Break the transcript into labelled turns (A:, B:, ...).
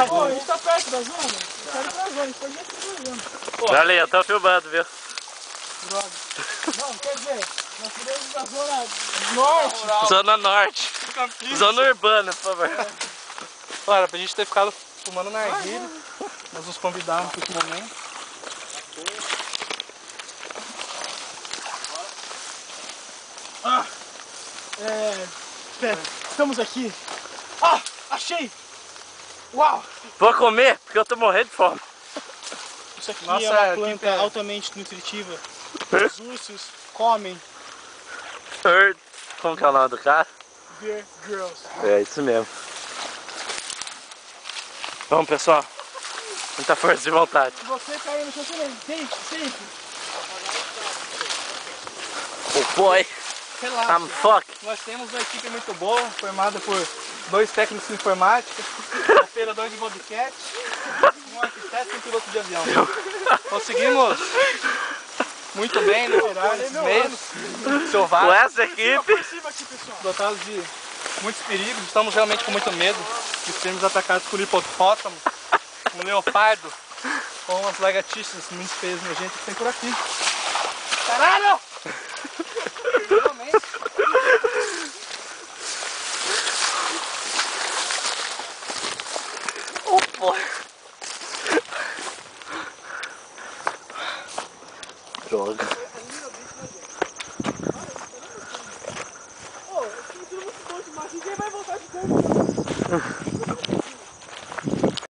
A: Pô, a gente tá perto da zona. Eu quero ir pra zona, a gente pode ir aqui pra zona.
B: Dá ali, eu tô filmando, viu?
A: Droga. Não, quer dizer, nós podemos ir pra zona norte.
B: Zona norte. Zona urbana, por favor.
C: Olha, pra gente ter ficado fumando narguilha, nós nos convidamos para esse momento.
A: Pera, estamos aqui. Ah, achei! Uau!
B: Vou comer, porque eu tô morrendo de fome.
A: Isso aqui
C: Nossa,
A: é uma
C: que
A: planta
C: pena.
A: altamente nutritiva. Os ursos comem
B: Como que é o nome do cara?
A: Bear Grylls.
B: É isso mesmo. Vamos, pessoal. Muita força de vontade.
A: Se você cair no chão também, sempre.
B: Oh boy,
C: Relaxa.
B: I'm fuck.
C: Nós temos uma equipe muito boa, formada por 2 técnicos de informática, um operador de bobcat, um arquiteto e um piloto de avião. Conseguimos muito bem liderar esses meios
B: Com
C: selvagens,
B: essa equipe,
A: Por cima aqui, pessoal.
C: dotados de muitos perigos. Estamos realmente com muito medo de sermos atacados por hipopótamo, um leopardo ou umas lagartixas muito feias e nojentas que tem por aqui. Caralho! Realmente.
B: oh boy. Droga.
A: Ô, esse filme é muito bom demais. Ninguém vai voltar de campo.